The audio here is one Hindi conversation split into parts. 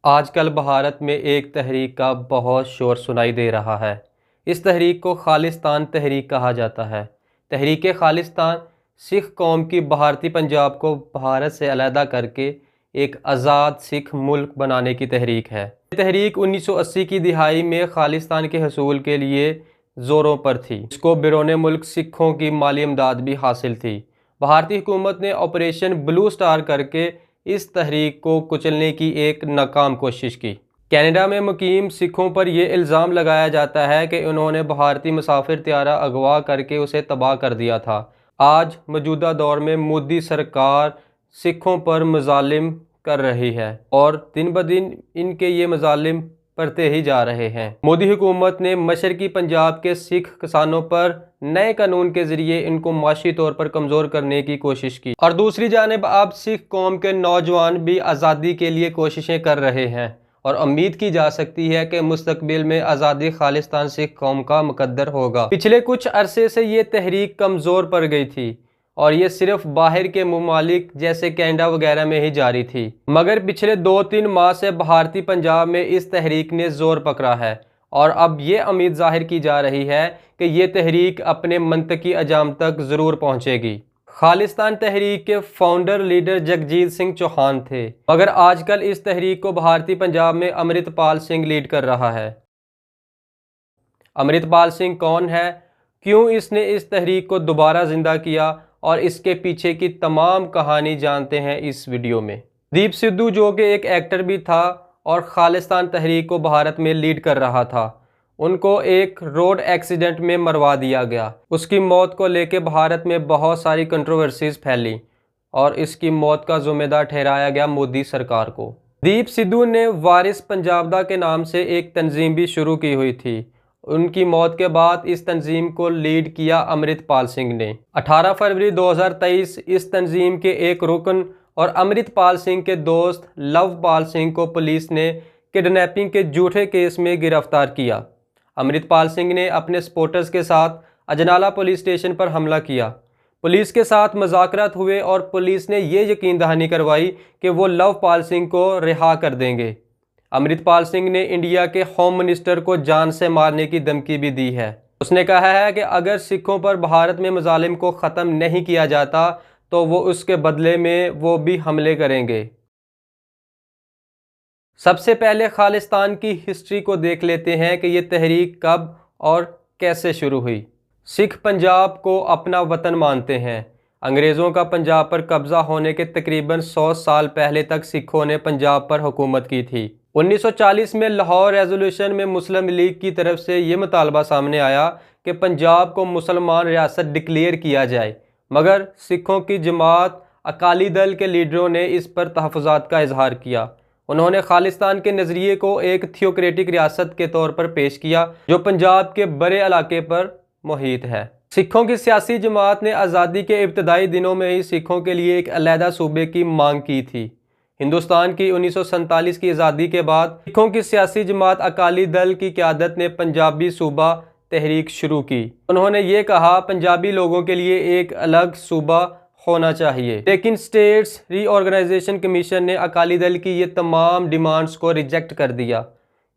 आजकल भारत में एक तहरीक का बहुत शोर सुनाई दे रहा है। इस तहरीक को खालिस्तान तहरीक कहा जाता है। तहरीक खालिस्तान सिख कौम की भारतीय पंजाब को भारत से अलहदा करके एक आज़ाद सिख मुल्क बनाने की तहरीक है। ये तहरीक 1980 की दिहाई में खालिस्तान के हसूल के लिए ज़ोरों पर थी। इसको बैरून मुल्क सिखों की माली इमदाद भी हासिल थी। भारतीय हुकूमत ने ऑपरेशन ब्लू स्टार करके इस तहरीक को कुचलने की एक नाकाम कोशिश की। कनाडा में मुकीम सिखों पर यह इल्ज़ाम लगाया जाता है कि उन्होंने भारतीय मुसाफिर त्यारा अगवा करके उसे तबाह कर दिया था। आज मौजूदा दौर में मोदी सरकार सिखों पर मज़ालिम कर रही है और दिन ब दिन इनके ये मज़ालिम बढ़ते ही जा रहे हैं। मोदी हुकूमत ने मशरकी पंजाब के सिख किसानों पर नए कानून के जरिए इनको माशी तौर पर कमज़ोर करने की कोशिश की और दूसरी जानिब अब सिख कौम के नौजवान भी आज़ादी के लिए कोशिशें कर रहे हैं और उम्मीद की जा सकती है कि मुस्तकबिल में आज़ादी खालिस्तान सिख कौम का मुकद्दर होगा। पिछले कुछ अरसे से ये तहरीक कमज़ोर पड़ गई थी और ये सिर्फ बाहर के ममालिक जैसे कनाडा वगैरह में ही जारी थी, मगर पिछले 2-3 माह से भारतीय पंजाब में इस तहरीक ने जोर पकड़ा है और अब ये उम्मीद जाहिर की जा रही है कि ये तहरीक अपने मंतकी अंजाम तक ज़रूर पहुँचेगी। खालिस्तान तहरीक के फाउंडर लीडर जगजीत सिंह चौहान थे, मगर आजकल इस तहरीक को भारतीय पंजाब में अमृतपाल सिंह लीड कर रहा है। अमृतपाल सिंह कौन है, क्यों इसने इस तहरीक को दोबारा ज़िंदा किया और इसके पीछे की तमाम कहानी जानते हैं इस वीडियो में। दीप सिद्धू जो कि एक एक्टर भी था और खालिस्तान तहरीक को भारत में लीड कर रहा था, उनको एक रोड एक्सीडेंट में मरवा दिया गया। उसकी मौत को लेकर भारत में बहुत सारी कंट्रोवर्सीज फैली और इसकी मौत का जिम्मेदार ठहराया गया मोदी सरकार को। दीप सिद्धू ने वारिस पंजाबदा के नाम से एक तंजीम भी शुरू की हुई थी। उनकी मौत के बाद इस तंजीम को लीड किया अमृतपाल सिंह ने। 18 फरवरी 2023 इस तंजीम के एक रुकन और अमृतपाल सिंह के दोस्त लवपाल सिंह को पुलिस ने किडनैपिंग के झूठे केस में गिरफ्तार किया। अमृतपाल सिंह ने अपने सपोर्टर्स के साथ अजनाला पुलिस स्टेशन पर हमला किया। पुलिस के साथ मुज़ाकरात हुए और पुलिस ने ये यकीन दहानी करवाई कि वो लवपाल सिंह को रिहा कर देंगे। अमृतपाल सिंह ने इंडिया के होम मिनिस्टर को जान से मारने की धमकी भी दी है। उसने कहा है कि अगर सिखों पर भारत में मुज़ालिम को ख़त्म नहीं किया जाता तो वो उसके बदले में वो भी हमले करेंगे। सबसे पहले खालिस्तान की हिस्ट्री को देख लेते हैं कि ये तहरीक कब और कैसे शुरू हुई। सिख पंजाब को अपना वतन मानते हैं। अंग्रेज़ों का पंजाब पर कब्ज़ा होने के तकरीबन 100 साल पहले तक सिखों ने पंजाब पर हुकूमत की थी। 1940 में लाहौर रेजोल्यूशन में मुस्लिम लीग की तरफ से ये मुतालबा सामने आया कि पंजाब को मुसलमान रियासत डिक्लेयर किया जाए, मगर सिखों की जमात अकाली दल के लीडरों ने इस पर तहफ़्फ़ुज़ात का इजहार किया। उन्होंने खालिस्तान के नज़रिए को एक थियोक्रेटिक रियासत के तौर पर पेश किया जो पंजाब के बड़े इलाके पर मुहित है। सिखों की सियासी जमात ने आज़ादी के इब्तदाई दिनों में ही सिखों के लिए एक अलहदा सूबे की मांग की थी। हिंदुस्तान की 1947 की आज़ादी के बाद सिखों की सियासी जमात अकाली दल की क़यादत ने पंजाबी सूबा तहरीक शुरू की। उन्होंने ये कहा पंजाबी लोगों के लिए एक अलग सूबा होना चाहिए, लेकिन स्टेट्स रीऑर्गेनाइजेशन कमीशन ने अकाली दल की ये तमाम डिमांड्स को रिजेक्ट कर दिया।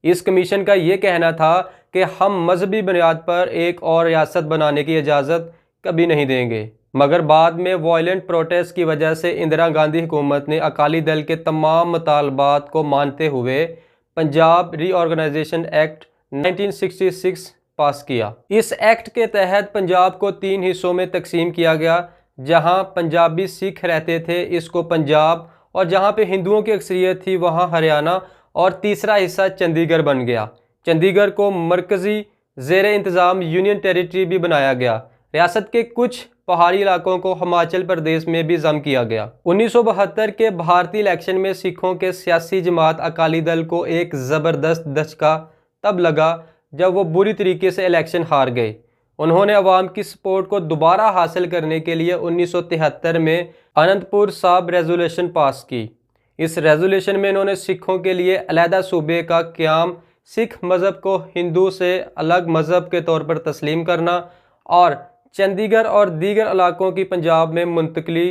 इस कमीशन का ये कहना था कि हम मजहबी बुनियाद पर एक और रियासत बनाने की इजाज़त कभी नहीं देंगे, मगर बाद में वायलेंट प्रोटेस्ट की वजह से इंदिरा गांधी हुकूमत ने अकाली दल के तमाम मुतालबात को मानते हुए पंजाब रीऑर्गेनाइजेशन एक्ट 1966 पास किया। इस एक्ट के तहत पंजाब को 3 हिस्सों में तकसीम किया गया। जहां पंजाबी सिख रहते थे इसको पंजाब, और जहां पे हिंदुओं की अक्सरियत थी वहां हरियाणा, और तीसरा हिस्सा चंडीगढ़ बन गया। चंडीगढ़ को मरकज़ी ज़ेर इंतज़ाम यूनियन टेरिटरी भी बनाया गया। रियासत के कुछ पहाड़ी इलाकों को हिमाचल प्रदेश में भी ज़म किया गया। 1972 के भारतीय इलेक्शन में सिखों के सियासी जमात अकाली दल को एक ज़बरदस्त धचका तब लगा जब वो बुरी तरीके से इलेक्शन हार गए। उन्होंने अवाम की सपोर्ट को दोबारा हासिल करने के लिए 1973 में अनंतपुर साहब रेजोल्यूशन पास की। इस रेजोल्यूशन में इन्होंने सिखों के लिए अलहदा सूबे का क़याम, सिख मज़हब को हिंदू से अलग मज़हब के तौर पर तस्लीम करना और चंडीगढ़ और दीगर इलाकों की पंजाब में मुंतकली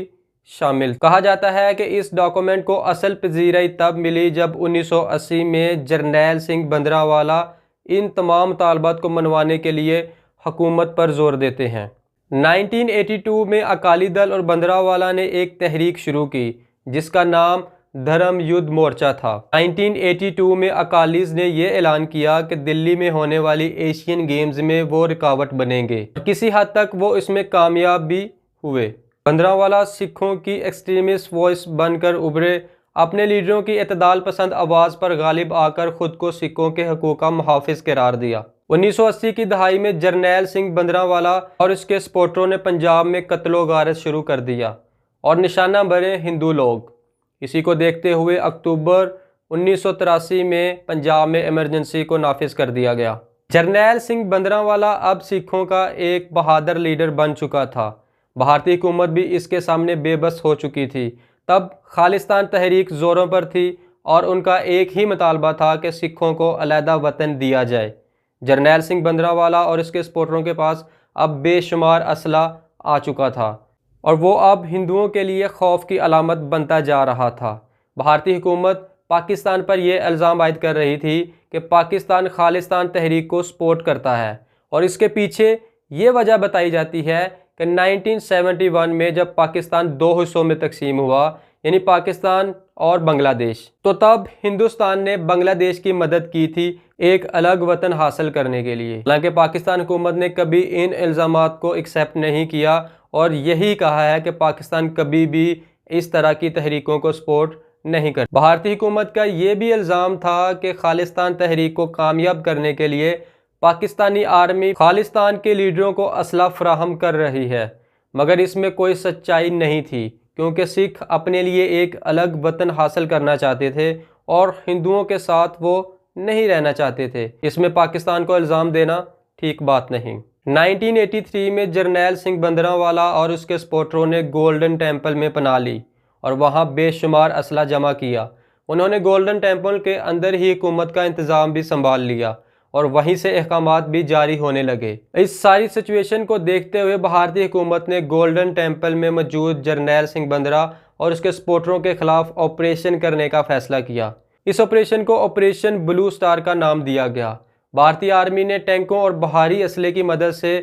शामिल। कहा जाता है कि इस डॉक्यूमेंट को असल पजीराई तब मिली जब 1980 में जरनैल सिंह भंद्रावाला इन तमाम मुतालबात को मनवाने के लिए हुकूमत पर जोर देते हैं। 1982 में अकाली दल और भंद्रावाला ने एक तहरीक शुरू की जिसका नाम धर्म युद्ध मोर्चा था। 1982 में अकालीज ने यह ऐलान किया कि दिल्ली में होने वाली एशियन गेम्स में वो रुकावट बनेंगे। किसी हद तक वो इसमें कामयाब भी हुए। भंद्रावाला सिखों की एक्सट्रीमिस्ट वॉइस बनकर उभरे। अपने लीडरों की इतदाल पसंद आवाज़ पर गालिब आकर खुद को सिखों के हकूक़ का मुहाफिज करार दिया। 1980 की दहाई में जरनैल सिंह भंद्रावाला और उसके सपोर्टरों ने पंजाब में कत्लो गारत शुरू कर दिया और निशाना बने हिंदू लोग। इसी को देखते हुए अक्टूबर 1983 में पंजाब में इमरजेंसी को नाफिज कर दिया गया। जरनैल सिंह भंद्रावाला अब सिखों का एक बहादुर लीडर बन चुका था। भारतीय हुकूमत भी इसके सामने बेबस हो चुकी थी। तब खालिस्तान तहरीक ज़ोरों पर थी और उनका एक ही मुतालबा था कि सिखों को अलहदा वतन दिया जाए। जरनैल सिंह भंद्रावाला और इसके सपोर्टरों के पास अब बेशुमार असला आ चुका था और वो अब हिंदुओं के लिए खौफ की अलामत बनता जा रहा था। भारतीय हुकूमत पाकिस्तान पर यह इल्ज़ाम आयद कर रही थी कि पाकिस्तान खालिस्तान तहरीक को सपोर्ट करता है और इसके पीछे ये वजह बताई जाती है कि 1971 में जब पाकिस्तान दो हिस्सों में तकसीम हुआ, यानी पाकिस्तान और बांग्लादेश, तो तब हिंदुस्तान ने बांग्लादेश की मदद की थी एक अलग वतन हासिल करने के लिए। हालांकि पाकिस्तान हुकूमत ने कभी इन इल्ज़ामात को एक्सेप्ट नहीं किया और यही कहा है कि पाकिस्तान कभी भी इस तरह की तहरीकों को सपोर्ट नहीं कर। भारतीय हुकूमत का ये भी इल्ज़ाम था कि खालिस्तान तहरीक को कामयाब करने के लिए पाकिस्तानी आर्मी खालिस्तान के लीडरों को असला फराहम कर रही है, मगर इसमें कोई सच्चाई नहीं थी क्योंकि सिख अपने लिए एक अलग वतन हासिल करना चाहते थे और हिंदुओं के साथ वो नहीं रहना चाहते थे। इसमें पाकिस्तान को इल्ज़ाम देना ठीक बात नहीं। 1983 में जरनैल सिंह भंद्रावाला और उसके सपोर्टरों ने गोल्डन टेम्पल में पनाह ली और वहाँ बेशुमार असला जमा किया। उन्होंने गोल्डन टेम्पल के अंदर ही हुकूमत का इंतज़ाम भी संभाल लिया और वहीं से अहकामात भी जारी होने लगे। इस सारी सिचुएशन को देखते हुए भारतीय हुकूमत ने गोल्डन टेम्पल में मौजूद जरनैल सिंह भंद्रा और उसके सपोर्टरों के खिलाफ ऑपरेशन करने का फैसला किया। इस ऑपरेशन को ऑपरेशन ब्लू स्टार का नाम दिया गया। भारतीय आर्मी ने टैंकों और भारी असले की मदद से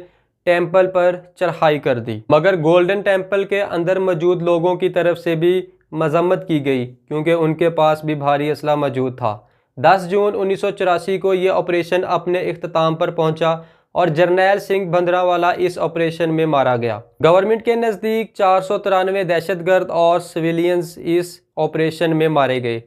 टेम्पल पर चढ़ाई कर दी, मगर गोल्डन टेम्पल के अंदर मौजूद लोगों की तरफ से भी मजम्मत की गई क्योंकि उनके पास भी भारी असला मौजूद था। 10 जून 1984 को ये ऑपरेशन अपने इख्तिताम पर पहुंचा और जरनैल सिंह भंद्रावाला इस ऑपरेशन में मारा गया। गवर्नमेंट के नज़दीक 493 दहशतगर्द और सिविलियंस इस ऑपरेशन में मारे गए,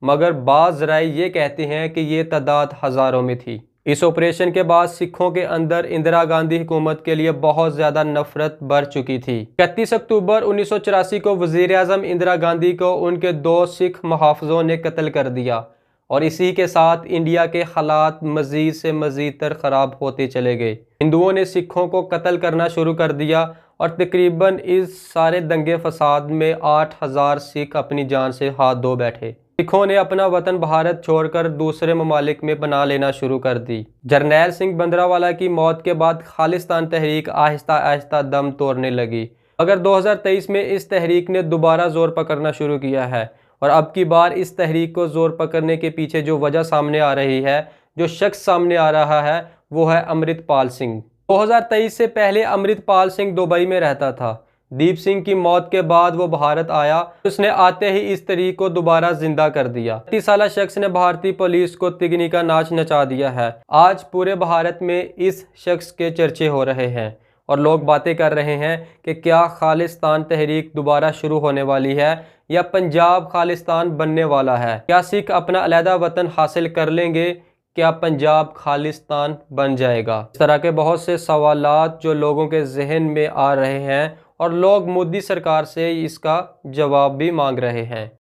मगर बाज़ ज़राए ये कहते हैं कि ये तादाद हज़ारों में थी। इस ऑपरेशन के बाद सिखों के अंदर इंदिरा गांधी हुकूमत के लिए बहुत ज़्यादा नफरत बढ़ चुकी थी। 31 अक्टूबर 1984 को वज़ीर आज़म इंदिरा गांधी को उनके 2 सिख मुहाफ़िज़ों ने कत्ल कर दिया और इसी के साथ इंडिया के हालात मज़ीद से मज़ीद तर ख़राब होते चले गए। हिंदुओं ने सिखों को कत्ल करना शुरू कर दिया और तकरीबन इस सारे दंगे फसाद में 8000 सिख अपनी जान से हाथ धो बैठे। सिखों ने अपना वतन भारत छोड़कर दूसरे ममालिक में बना लेना शुरू कर दी। जरनैल सिंह भंद्रावाला की मौत के बाद खालिस्तान तहरीक आहिस्ता आहिस्ता दम तोड़ने लगी, मगर 2023 में इस तहरीक ने दोबारा जोर पकड़ना शुरू किया है और अब की बार इस तहरीक को जोर पकड़ने के पीछे जो वजह सामने आ रही है, जो शख्स सामने आ रहा है, वो है अमृतपाल सिंह। 2023 से पहले अमृतपाल सिंह दुबई में रहता था। दीप सिंह की मौत के बाद वो भारत आया। उसने आते ही इस तहरीक को दोबारा जिंदा कर दिया। 30 साल शख्स ने भारतीय पुलिस को तिगनी का नाच नचा दिया है। आज पूरे भारत में इस शख्स के चर्चे हो रहे हैं और लोग बातें कर रहे हैं कि क्या खालिस्तान तहरीक दोबारा शुरू होने वाली है या पंजाब खालिस्तान बनने वाला है। क्या सिख अपना अलहदा वतन हासिल कर लेंगे, क्या पंजाब खालिस्तान बन जाएगा। इस तरह के बहुत से सवालात जो लोगों के जहन में आ रहे हैं और लोग मोदी सरकार से इसका जवाब भी मांग रहे हैं।